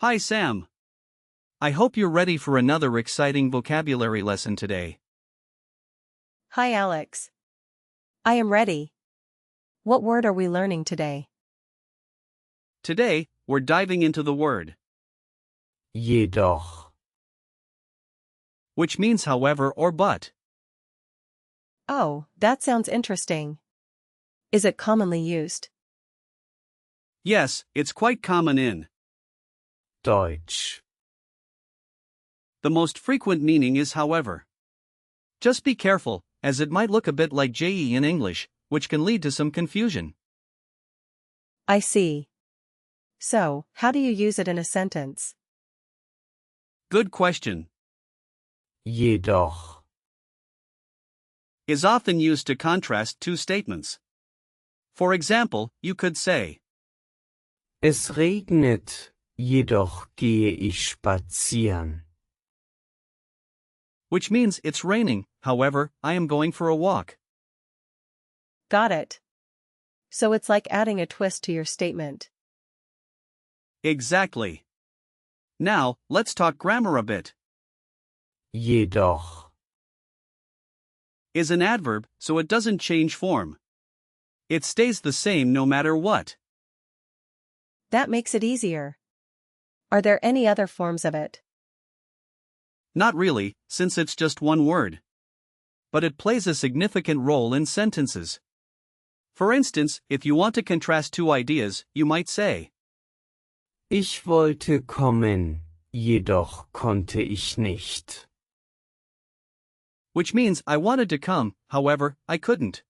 Hi Sam. I hope you're ready for another exciting vocabulary lesson today. Hi Alex. I am ready. What word are we learning today? Today, we're diving into the word, jedoch, which means however or but. Oh, that sounds interesting. Is it commonly used? Yes, it's quite common in. Deutsch, The most frequent meaning is however. Just be careful, as it might look a bit like JE in English, which can lead to some confusion. I see. So, how do you use it in a sentence? Good question. jedoch, Is often used to contrast two statements. For example, you could say, es regnet, jedoch gehe ich spazieren. which means it's raining, however, I am going for a walk. Got it. So it's like adding a twist to your statement. Exactly. Now, let's talk grammar a bit. Jedoch, Is an adverb, so it doesn't change form. It stays the same no matter what. That makes it easier. Are there any other forms of it? Not really, since it's just one word. But it plays a significant role in sentences. For instance, if you want to contrast two ideas, you might say, ich wollte kommen, jedoch konnte ich nicht. which means I wanted to come, however, I couldn't.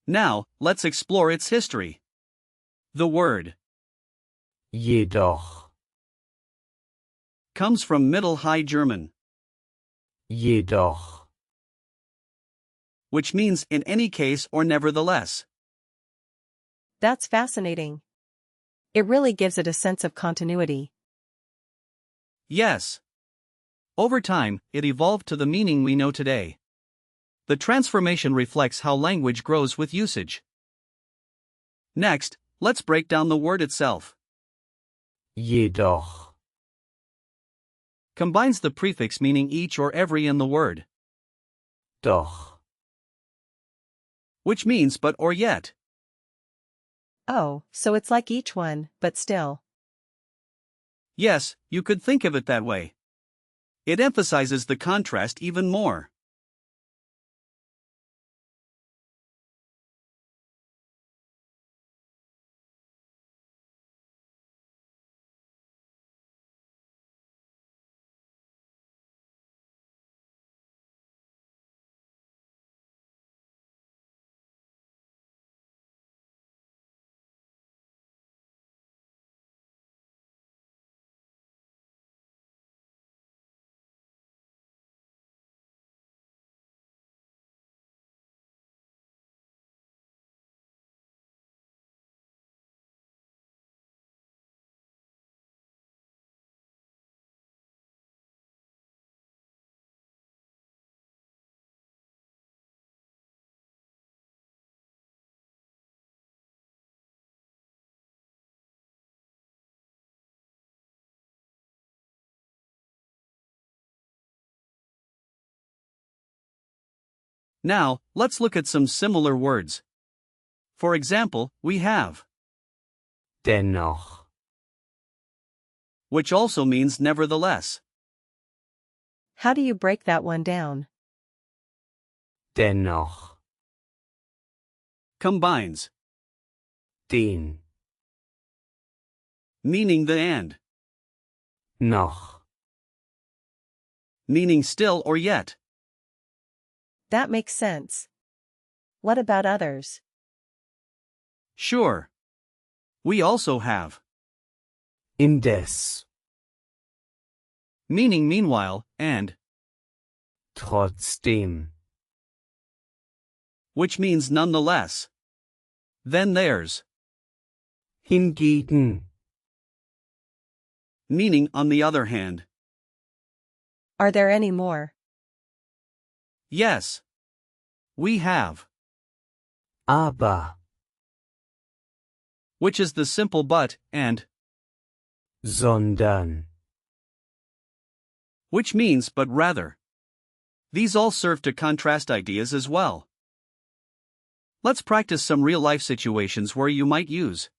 Now, let's explore its history. The word Jedoch, comes from Middle High German, jedoch, which means in any case or nevertheless. That's fascinating. It really gives it a sense of continuity. Yes. Over time, it evolved to the meaning we know today. The transformation reflects how language grows with usage. Next, let's break down the word itself. jedoch, Combines the prefix meaning each or every in the word, doch, which means but or yet. Oh, so it's like each one, but still. Yes, you could think of it that way. It emphasizes the contrast even more. Now, let's look at some similar words. For example, we have, dennoch, which also means nevertheless. How do you break that one down? dennoch, Combines, den, meaning the and, noch, meaning still or yet. That makes sense. What about others? Sure. We also have, indes, meaning meanwhile, and, trotzdem, which means nonetheless. Then there's, hingegen, meaning on the other hand. Are there any more? Yes. We have, aber, which is the simple but, and, sondern, which means but rather. These all serve to contrast ideas as well. Let's practice some real-life situations where you might use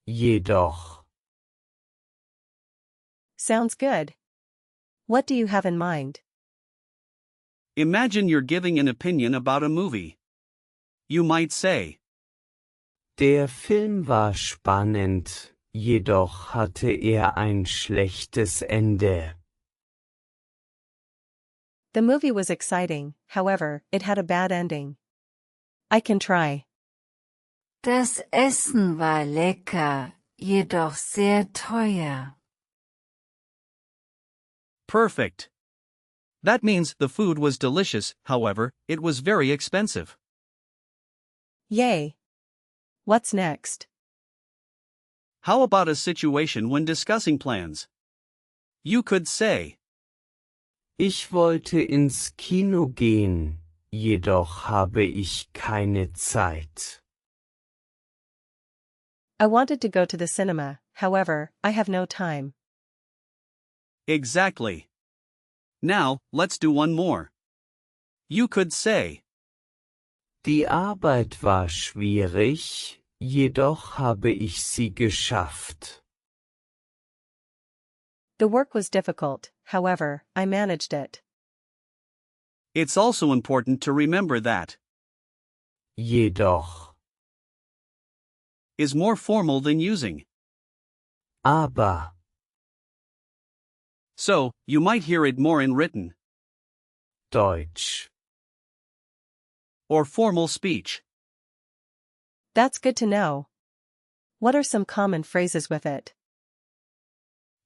jedoch, Sounds good. What do you have in mind? Imagine you're giving an opinion about a movie. You might say, der Film war spannend, jedoch hatte ein schlechtes Ende. The movie was exciting, however, it had a bad ending. I can try. Das Essen war lecker, jedoch sehr teuer. perfect. That means the food was delicious, however, it was very expensive. Yay. What's next? How about a situation when discussing plans? You could say, Ich wollte ins Kino gehen, jedoch habe ich keine Zeit. I wanted to go to the cinema, however, I have no time. exactly. Now, let's do one more. You could say, Die Arbeit war schwierig, jedoch habe ich sie geschafft. The work was difficult, however, I managed it. it's also important to remember that Jedoch, is more formal than using. aber, So, you might hear it more in written Deutsch, or formal speech. That's good to know. What are some common phrases with it?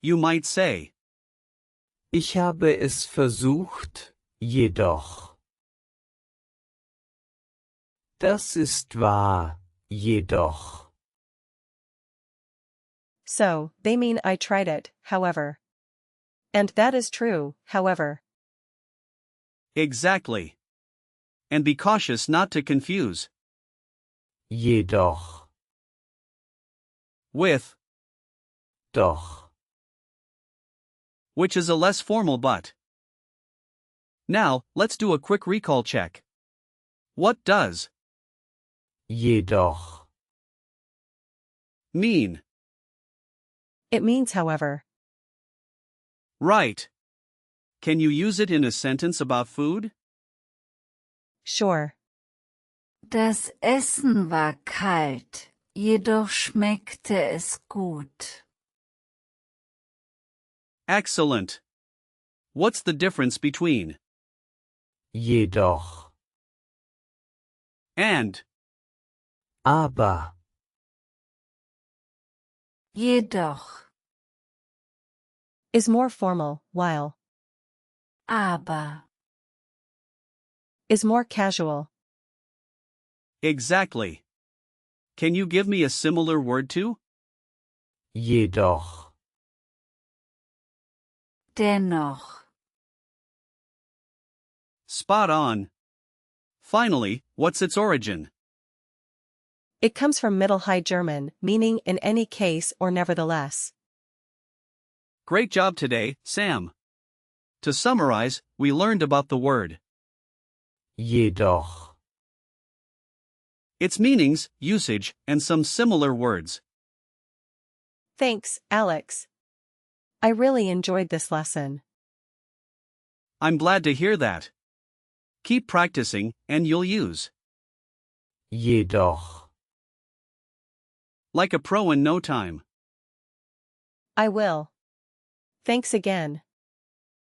You might say, ich habe es versucht, jedoch. Das ist wahr, jedoch. So, they mean I tried it, however. And that is true, however. exactly. And be cautious not to confuse Jedoch, with, doch. which is a less formal but. Now, let's do a quick recall check. What does Jedoch, mean? It means however. Right. Can you use it in a sentence about food? Sure. Das Essen war kalt, jedoch schmeckte es gut. Excellent. What's the difference between jedoch, and? aber, Jedoch, Is more formal, while aber, is more casual. Exactly. Can you give me a similar word to? jedoch, dennoch. Spot on. Finally, what's its origin? It comes from Middle High German, meaning in any case or nevertheless. Great job today, Sam. To summarize, we learned about the word, jedoch. its meanings, usage, and some similar words. Thanks, Alex. I really enjoyed this lesson. I'm glad to hear that. Keep practicing, and you'll use Jedoch, like a pro in no time. I will. Thanks again.